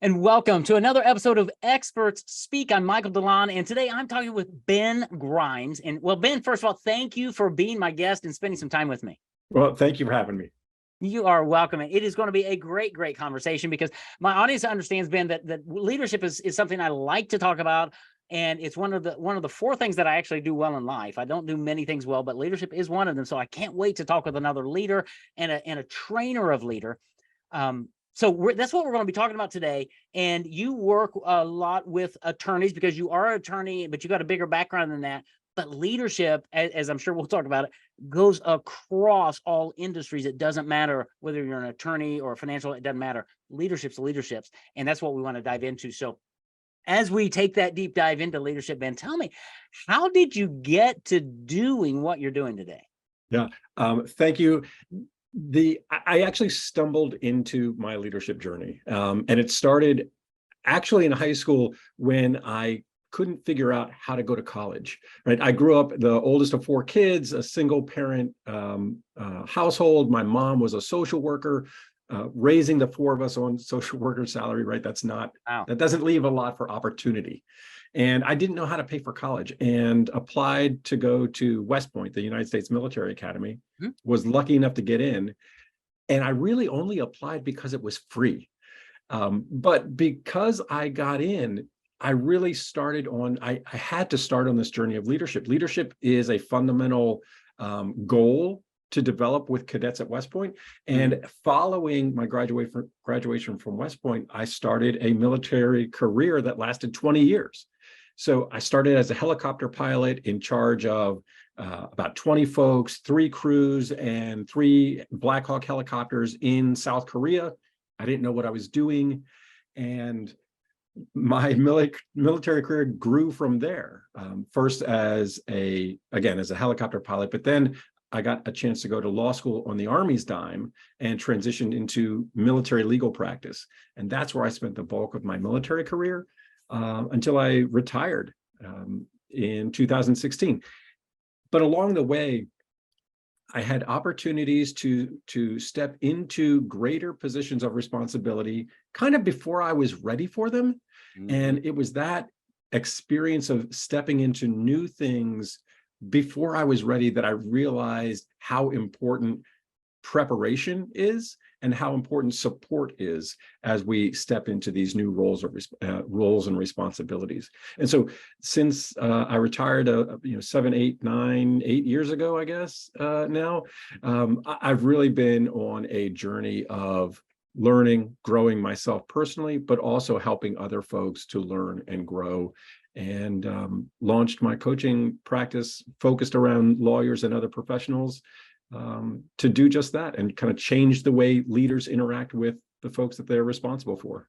And welcome to another episode of Experts Speak. I'm Michael DeLon, and today I'm talking with Ben Grimes. And well, Ben, first of all, thank you for being my guest and spending some time with me. Well, thank you for having me. You are welcome. It is going to be a great conversation because my audience understands, Ben, that leadership is something I like to talk about. And it's one of the four things that I actually do well in life. I don't do many things well, but leadership is one of them. So I can't wait to talk with another leader and a trainer of leader. So that's what we're going to be talking about today. And you work a lot with attorneys because you are an attorney, but you got a bigger background than that. But leadership, as I'm sure we'll talk about it, goes across all industries. It doesn't matter whether you're an attorney or a financial, it doesn't matter. Leaderships. And that's what we want to dive into. So as we take that deep dive into leadership, Ben, tell me, how did you get to doing what you're doing today? Yeah, thank you. I actually stumbled into my leadership journey, and it started actually in high school when I couldn't figure out how to go to college. Right, I grew up the oldest of four kids, a single parent household. My mom was a social worker, raising the four of us on social worker salary. Right, that doesn't leave a lot for opportunity. And I didn't know how to pay for college and applied to go to West Point, the United States Military Academy, was lucky enough to get in. And I really only applied because it was free. But because I got in, I really started on, I had to start on this journey of leadership. Leadership is a fundamental goal to develop with cadets at West Point. And following my graduation from West Point, I started a military career that lasted 20 years. So I started as a helicopter pilot in charge of about 20 folks, 3 crews, and 3 Black Hawk helicopters in South Korea. I didn't know what I was doing. And my military career grew from there. First as a helicopter pilot, but then I got a chance to go to law school on the Army's dime and transitioned into military legal practice. And that's where I spent the bulk of my military career until I retired in 2016. But along the way, I had opportunities to step into greater positions of responsibility kind of before I was ready for them. And it was that experience of stepping into new things before I was ready that I realized how important preparation is and how important support is as we step into these new roles and responsibilities. And so since I retired 7, 8, 9, 8 years ago, I guess now, I've really been on a journey of learning, growing myself personally, but also helping other folks to learn and grow, and launched my coaching practice focused around lawyers and other professionals to do just that and kind of change the way leaders interact with the folks that they're responsible for.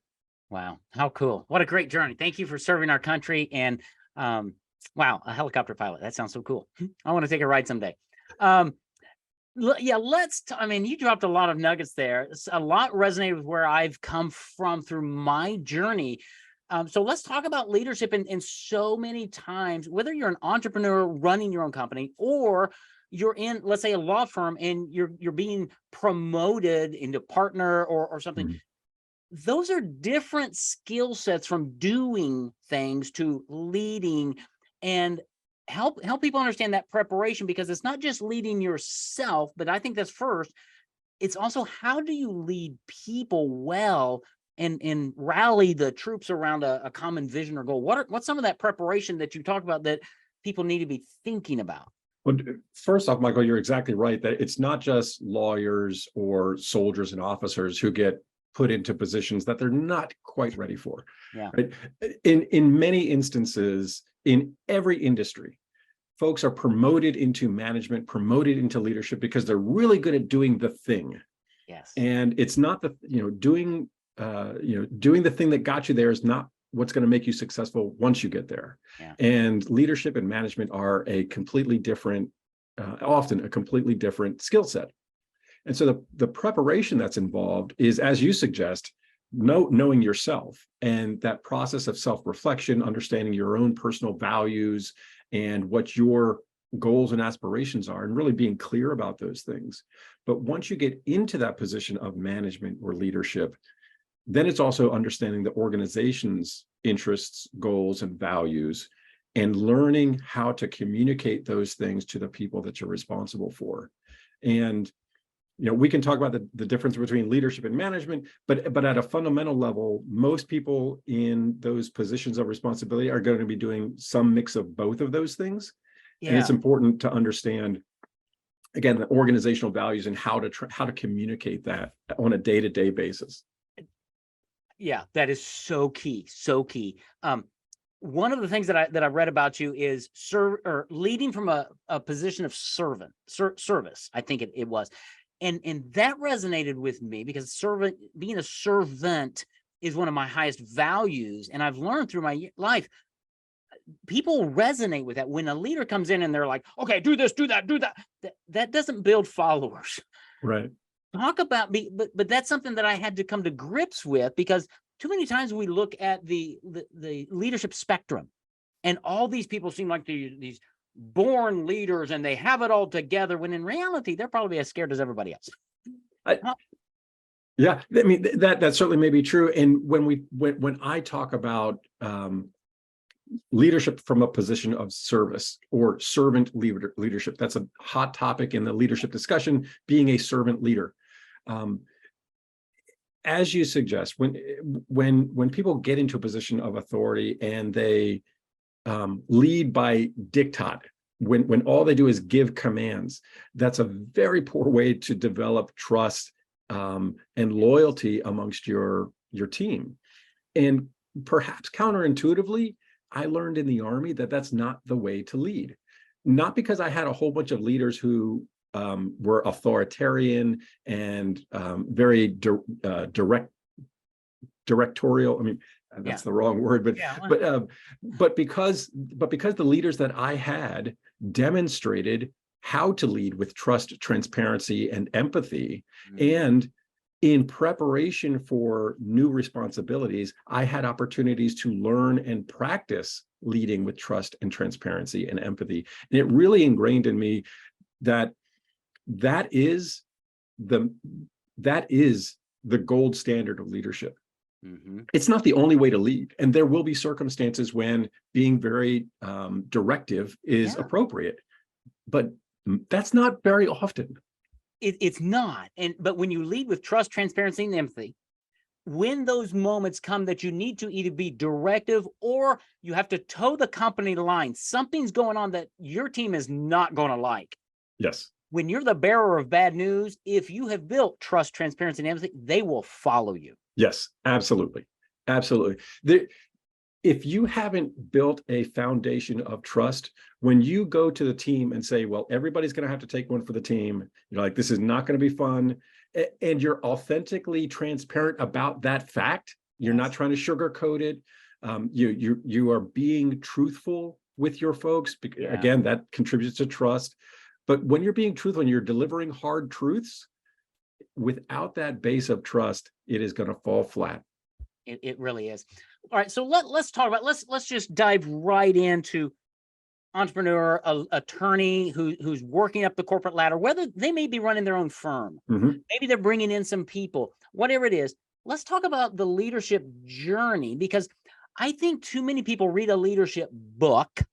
Wow, how cool. What a great journey. Thank you for serving our country. And wow, a helicopter pilot. That sounds so cool. I want to take a ride someday. Yeah, you dropped a lot of nuggets there. A lot resonated with where I've come from through my journey. So let's talk about leadership. And so many times, whether you're an entrepreneur running your own company or you're in, let's say, a law firm and you're being promoted into partner or something, those are different skill sets from doing things to leading. And help people understand that preparation, because it's not just leading yourself, but I think that's first. It's also, how do you lead people well and rally the troops around a common vision or goal? What's some of that preparation that you talk about that people need to be thinking about? Well, first off, Michael, you're exactly right that it's not just lawyers or soldiers and officers who get put into positions that they're not quite ready for. Yeah. Right? In many instances, in every industry, folks are promoted into management, promoted into leadership because they're really good at doing the thing. Yes. And it's not doing the thing that got you there is not what's going to make you successful once you get there. Yeah. And leadership and management are a completely different, often a completely different skill set. And so the preparation that's involved is, as you suggest, knowing yourself and that process of self-reflection, understanding your own personal values and what your goals and aspirations are, and really being clear about those things. But once you get into that position of management or leadership, Then it's also understanding the organization's interests, goals, and values, and learning how to communicate those things to the people that you're responsible for. And we can talk about the difference between leadership and management, but at a fundamental level, most people in those positions of responsibility are going to be doing some mix of both of those things. Yeah. And it's important to understand, again, the organizational values and how to communicate that on a day-to-day basis. Yeah, that is so key, so key. One of the things that I read about you is leading from a position of service. I think it was. And that resonated with me because being a servant is one of my highest values. And I've learned through my life, people resonate with that. When a leader comes in and they're like, okay, do this, do that, that doesn't build followers. Right. Talk about me, but that's something that I had to come to grips with, because too many times we look at the leadership spectrum and all these people seem like these born leaders and they have it all together, when in reality they're probably as scared as everybody else. Yeah, I mean that certainly may be true. And when I talk about leadership from a position of service or servant leadership, that's a hot topic in the leadership discussion, being a servant leader. As you suggest, when people get into a position of authority and they lead by diktat, when all they do is give commands, that's a very poor way to develop trust and loyalty amongst your team. And perhaps counterintuitively, I learned in the Army that that's not the way to lead. Not because I had a whole bunch of leaders who were authoritarian and very directorial. I mean, that's the wrong word, but because the leaders that I had demonstrated how to lead with trust, transparency, and empathy. And in preparation for new responsibilities, I had opportunities to learn and practice leading with trust and transparency and empathy. And it really ingrained in me that is the gold standard of leadership. Mm-hmm. It's not the only way to lead. And there will be circumstances when being very directive is appropriate, but that's not very often. It's not. But when you lead with trust, transparency, and empathy, when those moments come that you need to either be directive or you have to toe the company line, something's going on that your team is not going to like. Yes. When you're the bearer of bad news, if you have built trust, transparency, and empathy, they will follow you. Yes, absolutely. Absolutely. If you haven't built a foundation of trust, when you go to the team and say, well, everybody's going to have to take one for the team, like, this is not going to be fun, and you're authentically transparent about that fact, you're not trying to sugarcoat it, you are being truthful with your folks. Again, that contributes to trust. But when you're being truthful and you're delivering hard truths, without that base of trust, it is going to fall flat. It really is. All right, so let's talk about, let's just dive right into entrepreneur, attorney who's working up the corporate ladder, whether they may be running their own firm, maybe they're bringing in some people, whatever it is. Let's talk about the leadership journey, because I think too many people read a leadership book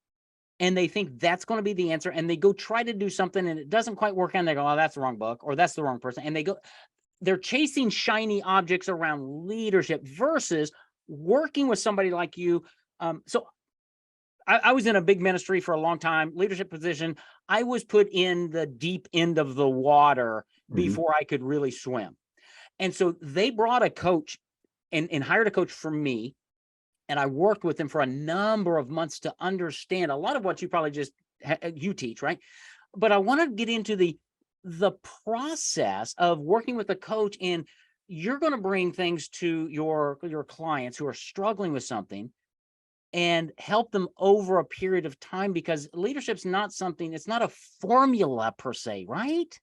and they think that's going to be the answer, and they go try to do something and it doesn't quite work out, and they go, oh, that's the wrong book, or that's the wrong person, and they're chasing shiny objects around leadership versus working with somebody like you. So I was in a big ministry for a long time, leadership position. I was put in the deep end of the water before I could really swim. And so they brought a coach and hired a coach for me. And I worked with them for a number of months to understand a lot of what you probably you teach, right? But I want to get into the process of working with a coach, and you're going to bring things to your clients who are struggling with something and help them over a period of time, because leadership's not something, it's not a formula per se, right?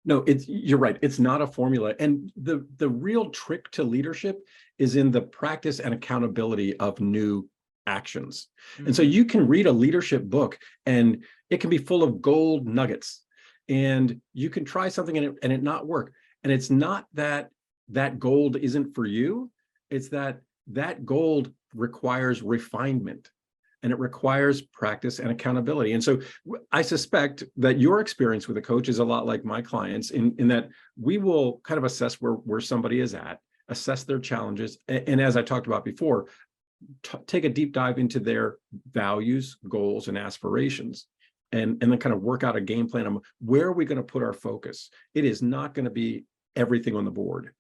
No, you're right. It's not a formula. And the real trick to leadership is in the practice and accountability of new actions. And so you can read a leadership book and it can be full of gold nuggets, and you can try something and it not work. And it's not that gold isn't for you. It's that that gold requires refinement, and it requires practice and accountability. And so I suspect that your experience with a coach is a lot like my clients in that we will kind of assess where somebody is at, assess their challenges, and as I talked about before, take a deep dive into their values, goals, and aspirations, and then kind of work out a game plan on where are we going to put our focus. It is not going to be everything on the board.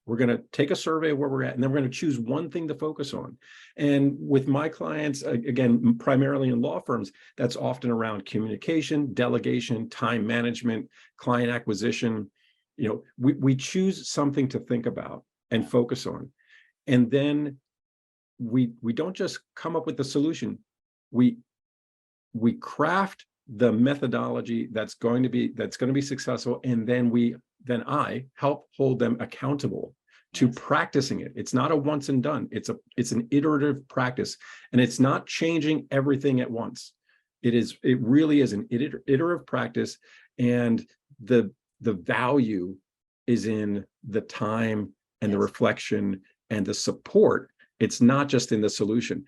We're going to take a survey of where we're at, and then we're going to choose one thing to focus on. And with my clients, again, primarily in law firms, that's often around communication, delegation, time management, client acquisition. We choose something to think about and focus on. And then we don't just come up with the solution. We craft the methodology that's going to be successful, and then I help hold them accountable to practicing it. It's not a once and done. It's an iterative practice, and it's not changing everything at once. It really is an iterative practice, and the value is in the time and the reflection and the support. It's not just in the solution.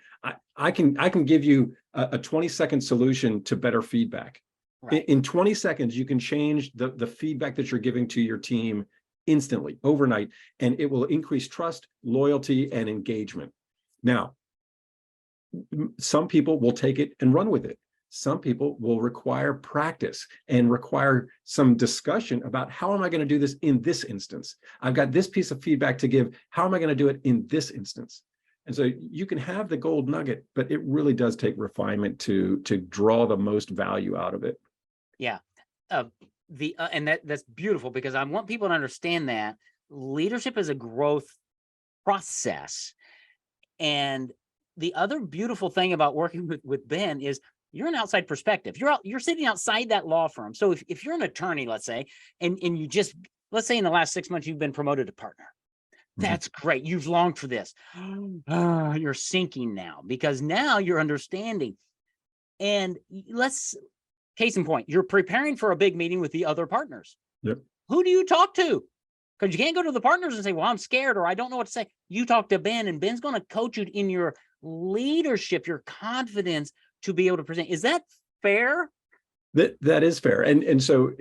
I can give you a 20-second solution to better feedback. Right. In 20 seconds, you can change the feedback that you're giving to your team instantly, overnight, and it will increase trust, loyalty, and engagement. Now, some people will take it and run with it. Some people will require practice and require some discussion about how am I going to do this in this instance? I've got this piece of feedback to give. How am I going to do it in this instance? And so you can have the gold nugget, but it really does take refinement to draw the most value out of it. Yeah. And that's beautiful, because I want people to understand that leadership is a growth process. And the other beautiful thing about working with Ben is you're an outside perspective. You're sitting outside that law firm. So if you're an attorney, let's say, and let's say in the last 6 months, you've been promoted to partner. That's great. You've longed for this. You're sinking now, because now you're understanding. And case in point, you're preparing for a big meeting with the other partners. Yep. Who do you talk to? Because you can't go to the partners and say, well, I'm scared, or I don't know what to say. You talk to Ben, and Ben's going to coach you in your leadership, your confidence to be able to present. Is that fair? That is fair. And so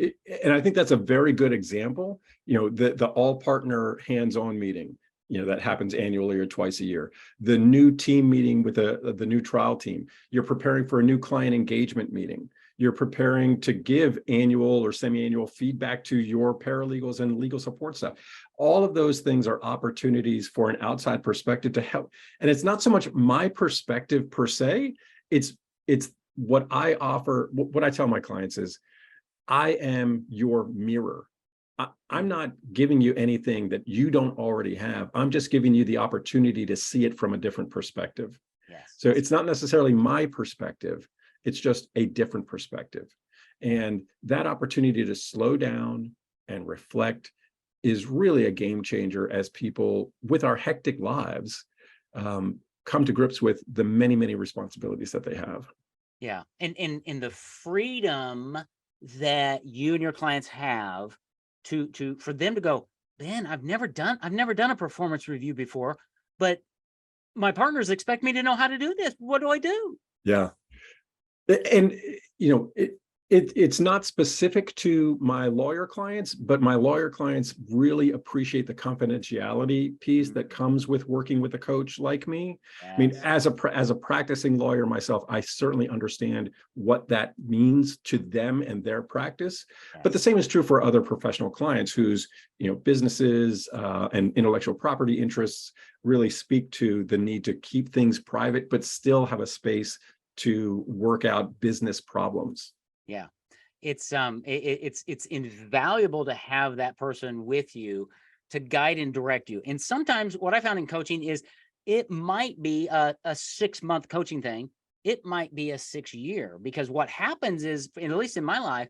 I think that's a very good example. The all partner hands-on meeting, that happens annually or twice a year. The new team meeting with the new trial team. You're preparing for a new client engagement meeting. You're preparing to give annual or semi-annual feedback to your paralegals and legal support staff. All of those things are opportunities for an outside perspective to help. And it's not so much my perspective per se, it's what I offer. What I tell my clients is, I am your mirror. I'm not giving you anything that you don't already have. I'm just giving you the opportunity to see it from a different perspective. Yes. So it's not necessarily my perspective. It's just a different perspective. And that opportunity to slow down and reflect is really a game changer as people with our hectic lives come to grips with the many, many responsibilities that they have. Yeah. And in the freedom that you and your clients have for them to go, Ben, I've never done a performance review before, but my partners expect me to know how to do this. What do I do? Yeah. And it's not specific to my lawyer clients, but my lawyer clients really appreciate the confidentiality piece that comes with working with a coach like me. Yes. I mean, as a practicing lawyer myself, I certainly understand what that means to them and their practice. Yes. But the same is true for other professional clients whose businesses and intellectual property interests really speak to the need to keep things private, but still have a space to work out business problems. Yeah, it's invaluable to have that person with you to guide and direct you. And sometimes what I found in coaching is it might be a 6-month coaching thing. It might be a 6-year, because what happens is, at least in my life,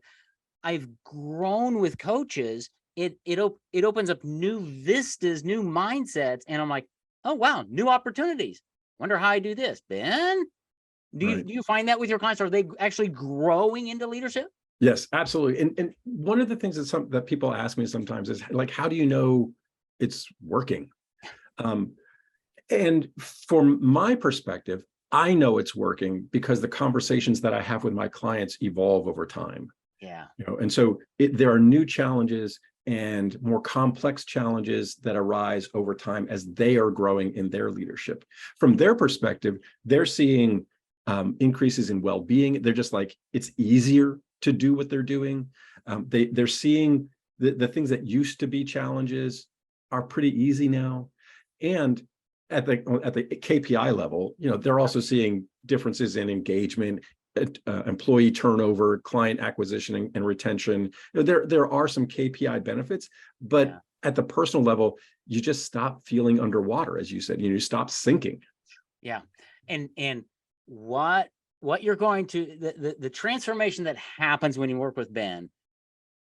I've grown with coaches. It opens up new vistas, new mindsets, and I'm like, oh wow, new opportunities. Wonder how I do this, Ben. Do you find that with your clients? Are they actually growing into leadership? Yes, absolutely. And one of the things that people ask me sometimes is, like, how do you know it's working? And from my perspective, I know it's working because the conversations that I have with my clients evolve over time. Yeah. And so there are new challenges and more complex challenges that arise over time as they are growing in their leadership. From their perspective, they're seeing increases in well-being. They're just like, it's easier to do what they're doing. They're seeing the things that used to be challenges are pretty easy now. And at the KPI level, they're also seeing differences in engagement, employee turnover, client acquisition and retention. There are some KPI benefits, but at the personal level, you just stop feeling underwater, as you said. You stop sinking. Yeah, and what you're going to the transformation that happens when you work with Ben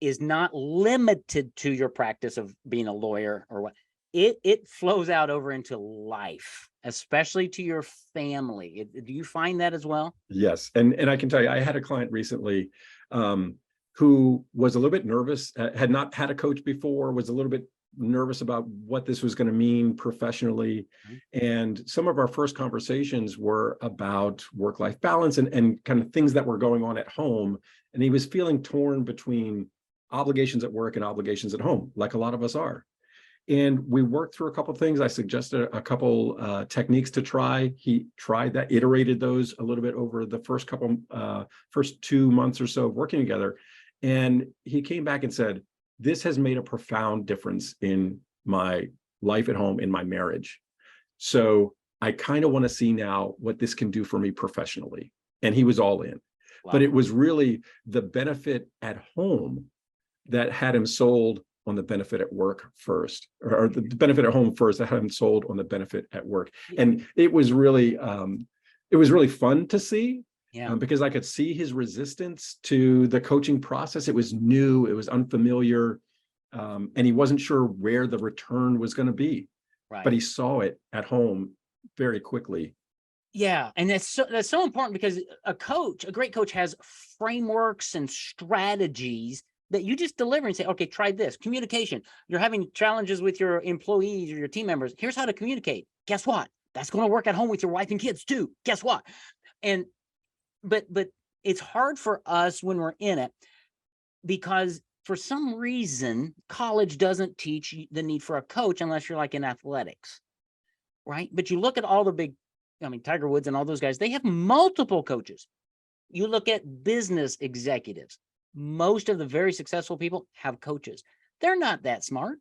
is not limited to your practice of being a lawyer or what. It flows out over into life, especially to your family. Do you find that as well? Yes. And I can tell you, I had a client recently who was a little bit nervous, had not had a coach before, was a little bit nervous about what this was going to mean professionally. And some of our first conversations were about work-life balance and kind of things that were going on at home. And he was feeling torn between obligations at work and obligations at home, like a lot of us are. And we worked through a couple of things. I suggested a couple techniques to try. He tried that, iterated those a little bit over the first 2 months or so of working together. And he came back and said, this has made a profound difference in my life at home, in my marriage. So I kind of want to see now what this can do for me professionally. And he was all in. Wow. But it was really the benefit at home that had him sold on the benefit at work first, or the benefit at home first that had him sold on the benefit at work. And it was really fun to see, because I could see his resistance to the coaching process. It was new, it was unfamiliar, and he wasn't sure where the return was going to be. Right. But he saw it at home very quickly. Yeah, and that's so important, because a great coach has frameworks and strategies that you just deliver and say, okay, try this. Communication. You're having challenges with your employees or your team members. Here's how to communicate. Guess what? That's going to work at home with your wife and kids too. Guess what? And but it's hard for us when we're in it, because for some reason college doesn't teach the need for a coach unless you're like in athletics, right? But you look at all the big, Tiger Woods and all those guys, they have multiple coaches. You look at business executives. Most of the very successful people have coaches. They're not that smart,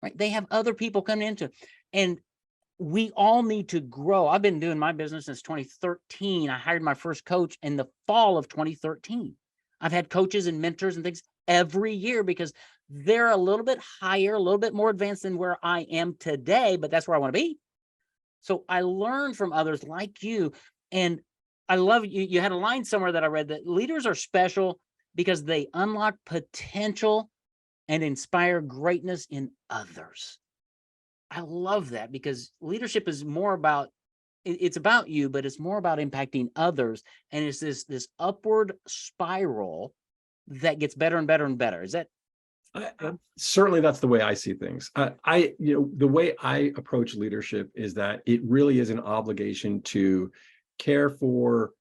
right? They have other people coming into, and we all need to grow. I've been doing my business since 2013. I hired my first coach in the fall of 2013. I've had coaches and mentors and things every year because they're a little bit higher, a little bit more advanced than where I am today, but that's where I want to be. So I learn from others like you. And I love you. You had a line somewhere that I read that leaders are special because they unlock potential and inspire greatness in others. I love that, because leadership is more about, it's about you, but it's more about impacting others. And it's this upward spiral that gets better and better and better. Is that? Certainly that's the way I see things. The way I approach leadership is that it really is an obligation to care for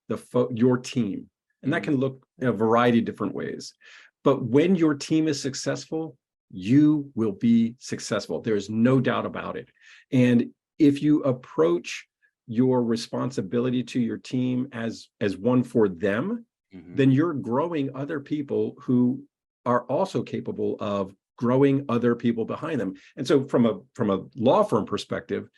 your team. And that can look in a variety of different ways. But when your team is successful, you will be successful. There's no doubt about it. And if you approach your responsibility to your team as one for them, then you're growing other people who are also capable of growing other people behind them. And so from a law firm perspective,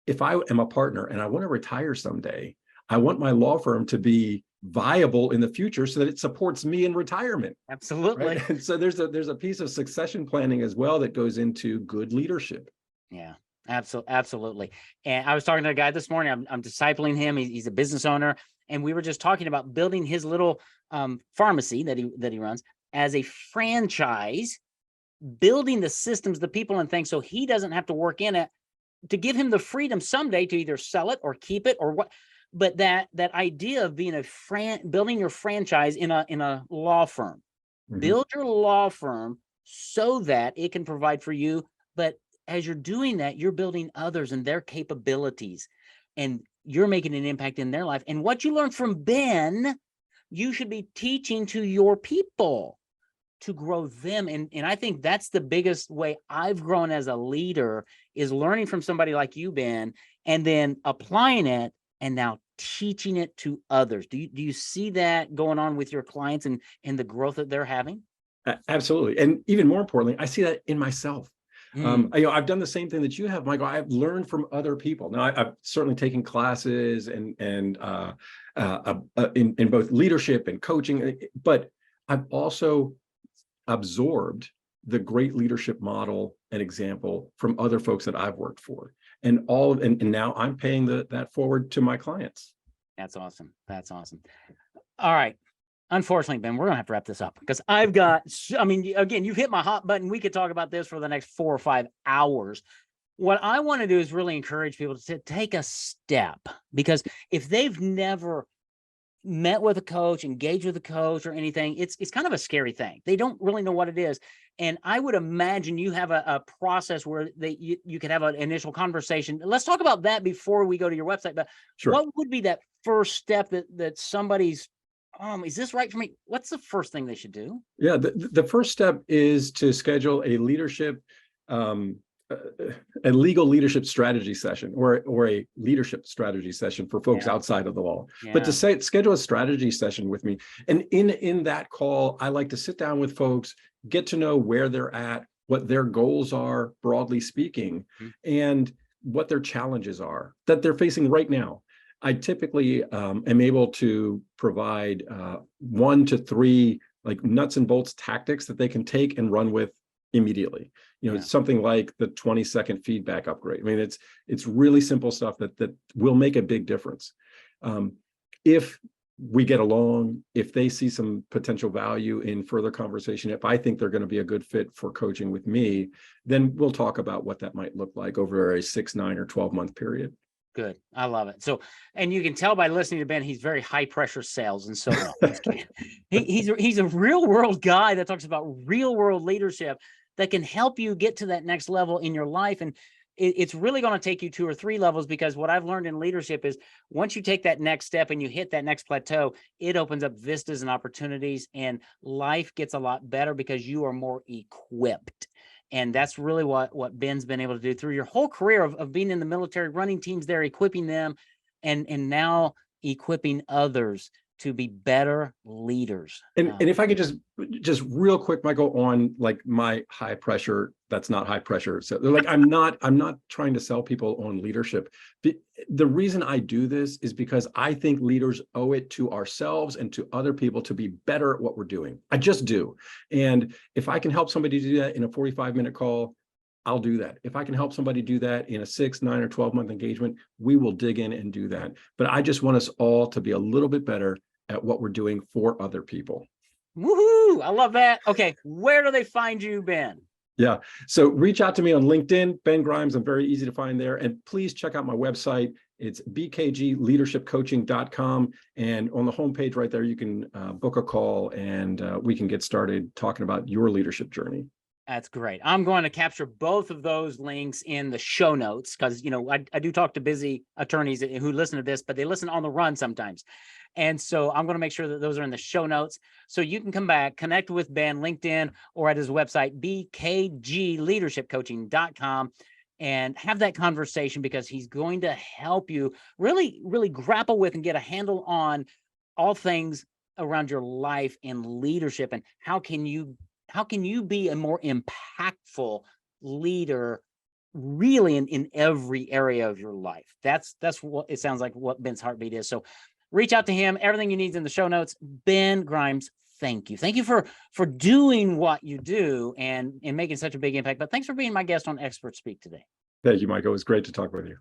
if I am a partner and I want to retire someday, I want my law firm to be viable in the future so that it supports me in retirement. Absolutely. Right? And so there's a piece of succession planning as well that goes into good leadership. Yeah, absolutely. And I was talking to a guy this morning. I'm discipling him. He's a business owner, and we were just talking about building his little pharmacy that he runs as a franchise, building the systems, the people and things, so he doesn't have to work in it, to give him the freedom someday to either sell it or keep it or what. But that idea of being building your franchise in a law firm, build your law firm so that it can provide for you, but as you're doing that, you're building others and their capabilities, and you're making an impact in their life. And what you learned from Ben, you should be teaching to your people to grow them. And I think that's the biggest way I've grown as a leader, is learning from somebody like you, Ben, and then applying it and now teaching it to others. Do you see that going on with your clients and the growth that they're having? Absolutely. And even more importantly, I see that in myself. I've done the same thing that you have, Michael. I've learned from other people. Now, I've certainly taken classes and in both leadership and coaching, but I've also absorbed the great leadership model and example from other folks that I've worked for, and now I'm paying that forward to my clients. That's awesome. That's awesome. All right. Unfortunately, Ben, we're gonna have to wrap this up because I've got, I mean, again, you've hit my hot button. We could talk about this for the next 4 or 5 hours. What I want to do is really encourage people to take a step, because if they've never met with a coach, engaged with a coach or anything, it's kind of a scary thing. They don't really know what it is. And I would imagine you have a process where you could have an initial conversation. Let's talk about that before we go to your website. But Sure. What would be that first step that somebody's, is this right for me? What's the first thing they should do? Yeah, the first step is to schedule a leadership, a legal leadership strategy session, or a leadership strategy session for folks outside of the law. But to schedule a strategy session with me, and in that call, I like to sit down with folks, get to know where they're at, what their goals are, broadly speaking, and what their challenges are that they're facing right now. I typically am able to provide 1 to 3 like nuts and bolts tactics that they can take and run with immediately. Something like the 20-second feedback upgrade. I mean, it's really simple stuff that will make a big difference. If we get along, if they see some potential value in further conversation, if I think they're going to be a good fit for coaching with me, then we'll talk about what that might look like over a 6, 9, or 12-month period. Good. I love it. So, and you can tell by listening to Ben, he's very high pressure sales. And so he's a real world guy that talks about real world leadership that can help you get to that next level in your life. And it's really going to take you 2 or 3 levels, because what I've learned in leadership is once you take that next step and you hit that next plateau, it opens up vistas and opportunities, and life gets a lot better because you are more equipped. And that's really what Ben's been able to do through your whole career of being in the military, running teams there, equipping them, and now equipping others to be better leaders. And if I could just real quick, Michael, on like my high pressure, that's not high pressure. So like, I'm not trying to sell people on leadership. The reason I do this is because I think leaders owe it to ourselves and to other people to be better at what we're doing. I just do. And if I can help somebody do that in a 45-minute call, I'll do that. If I can help somebody do that in a 6, 9, or 12-month engagement, we will dig in and do that. But I just want us all to be a little bit better at what we're doing for other people. Woohoo! I love that. Okay, where do they find you, Ben? Yeah, so reach out to me on LinkedIn, Ben Grimes. I'm very easy to find there. And please check out my website. It's bkgleadershipcoaching.com. And on the homepage right there, you can book a call, and we can get started talking about your leadership journey. That's great. I'm going to capture both of those links in the show notes, because, I do talk to busy attorneys who listen to this, but they listen on the run sometimes. And so I'm going to make sure that those are in the show notes. So you can come back, connect with Ben, LinkedIn, or at his website, bkgleadershipcoaching.com, and have that conversation, because he's going to help you really, really grapple with and get a handle on all things around your life and leadership, and how can you be a more impactful leader really in every area of your life. That's what it sounds like what Ben's heartbeat is. So reach out to him. Everything you need is in the show notes. Ben Grimes, thank you. Thank you for doing what you do and making such a big impact. But thanks for being my guest on Expert Speak today. Thank you, Michael. It was great to talk with you.